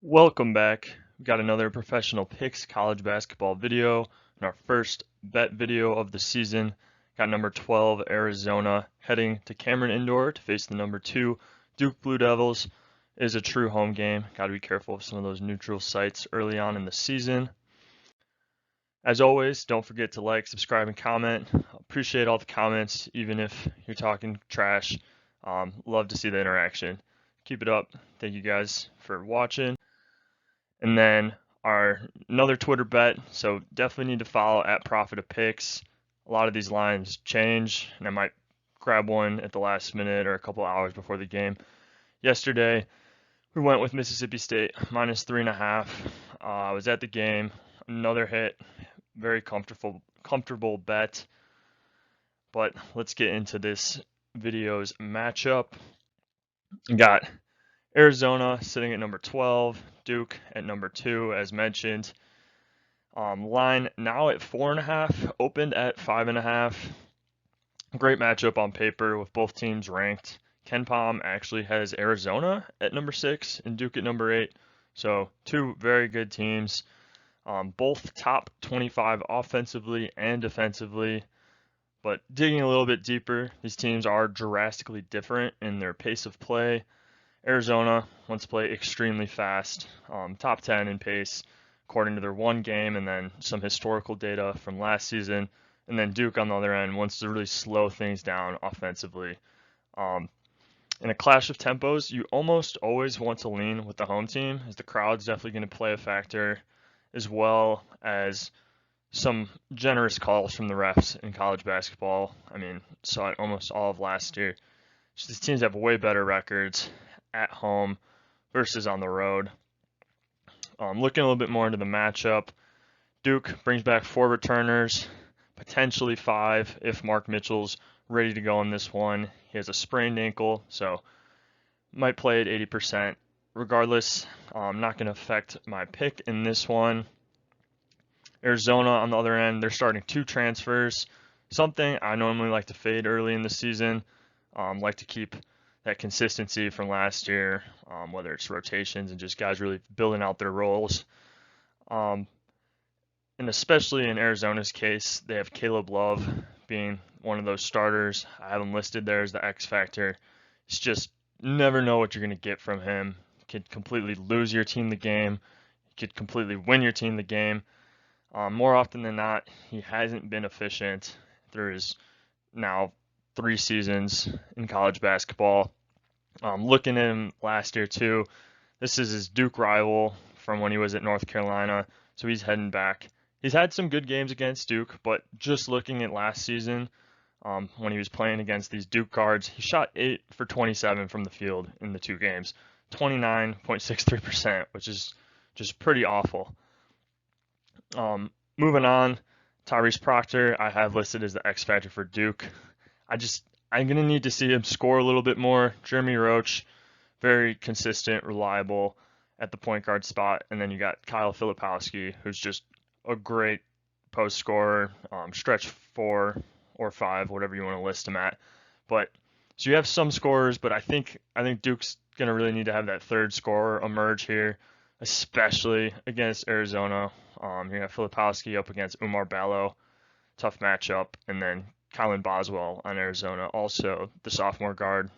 Welcome back. We got another Professional Picks college basketball video and our first bet video of the season. Got number 12 Arizona heading to Cameron Indoor to face the number 2 Duke Blue Devils. It is a true home game. Got to be careful of some of those neutral sites early on in the season. As always, don't forget to like, subscribe, and comment. Appreciate all the comments, even if you're talking trash. Love to see the interaction. Keep it up. Thank you guys for watching. And then another Twitter bet, so definitely need to follow at Profit of Picks. A lot of these lines change, and I might grab one at the last minute or a couple hours before the game. Yesterday, we went with Mississippi State minus 3.5. I was at the game, another hit, very comfortable bet. But let's get into this video's matchup. We got Arizona sitting at number 12, Duke at number 2, as mentioned. Line now at 4.5, opened at 5.5. Great matchup on paper with both teams ranked. KenPom actually has Arizona at number 6 and Duke at number 8. So two very good teams. Both top 25 offensively and defensively. But digging a little bit deeper, these teams are drastically different in their pace of play. Arizona wants to play extremely fast, top 10 in pace according to their one game, and then some historical data from last season. And then Duke on the other end wants to really slow things down offensively. In a clash of tempos, you almost always want to lean with the home team, as the crowd's definitely going to play a factor, as well as some generous calls from the refs in college basketball. I mean, saw it almost all of last year. So these teams have way better records at home versus on the road. Looking a little bit more into the matchup, Duke brings back 4 returners, potentially 5 if Mark Mitchell's ready to go in this one. He has a sprained ankle, so might play at 80%. Regardless, not going to affect my pick in this one. Arizona on the other end, they're starting 2 transfers, something I normally like to fade early in the season. Like to keep that consistency from last year, whether it's rotations and just guys really building out their roles. And especially in Arizona's case, they have Caleb Love being one of those starters. I have him listed there as the X factor. It's just never know what you're going to get from him. You could completely lose your team the game. You could completely win your team the game. More often than not, he hasn't been efficient through his now 3 seasons in college basketball. Looking at him last year too, this is his Duke rival from when he was at North Carolina, so he's heading back. He's had some good games against Duke, but just looking at last season, when he was playing against these Duke guards, he shot 8 for 27 from the field in the 2 games, 29.63%, which is just pretty awful. Moving on, Tyrese Proctor, I have listed as the X factor for Duke. I'm going to need to see him score a little bit more. Jeremy Roach, very consistent, reliable at the point guard spot. And then you got Kyle Filipowski, who's just a great post scorer, stretch 4 or 5, whatever you want to list him at. But so you have some scorers, but I think Duke's going to really need to have that third scorer emerge here, especially against Arizona. You have Filipowski up against Umar Ballo, tough matchup, and then Kylan Boswell on Arizona, also the sophomore guard,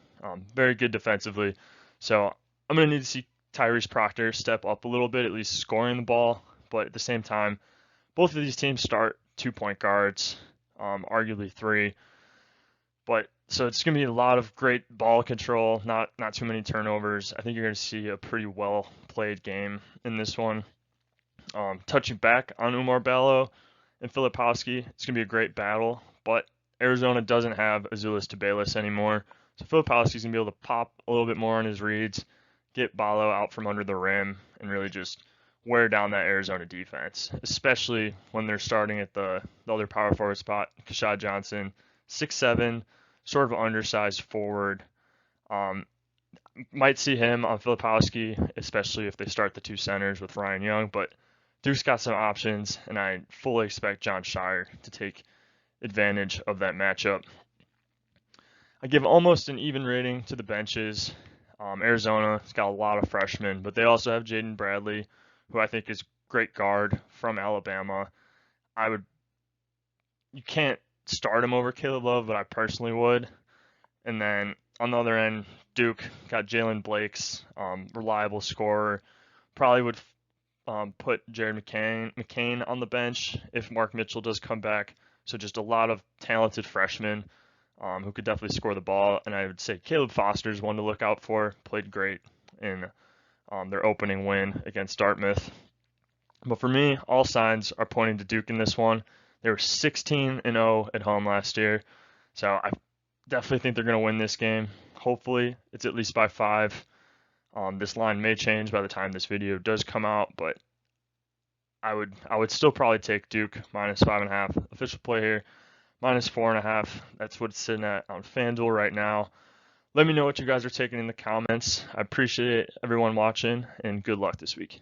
very good defensively. So I'm going to need to see Tyrese Proctor step up a little bit, at least scoring the ball. But at the same time, both of these teams start 2-point guards, arguably 3. But so it's going to be a lot of great ball control, not too many turnovers. I think you're going to see a pretty well played game in this one. Touching back on Umar Ballo and Filipowski, it's going to be a great battle, but Arizona doesn't have Azuolas Tubelis anymore, so Filipowski's going to be able to pop a little bit more on his reads, get Ballo out from under the rim, and really just wear down that Arizona defense, especially when they're starting at the other power forward spot, Keshad Johnson, 6'7", sort of undersized forward. Might see him on Filipowski, especially if they start the 2 centers with Ryan Young, but Duke's got some options, and I fully expect Jon Scheyer to take advantage of that matchup. I give almost an even rating to the benches. Arizona's got a lot of freshmen, but they also have Jaden Bradley, who I think is great guard from Alabama. You can't start him over Caleb Love, but I personally would. And then on the other end, Duke got Jalen Blakes, reliable scorer. Probably would put Jared McCain on the bench if Mark Mitchell does come back. So just a lot of talented freshmen who could definitely score the ball. And I would say Caleb Foster is one to look out for. Played great in their opening win against Dartmouth. But for me, all signs are pointing to Duke in this one. They were 16-0 at home last year. So I definitely think they're going to win this game. Hopefully, it's at least by 5. This line may change by the time this video does come out, but I would still probably take Duke -5.5. Official play here, -4.5. That's what it's sitting at on FanDuel right now. Let me know what you guys are taking in the comments. I appreciate everyone watching, and good luck this week.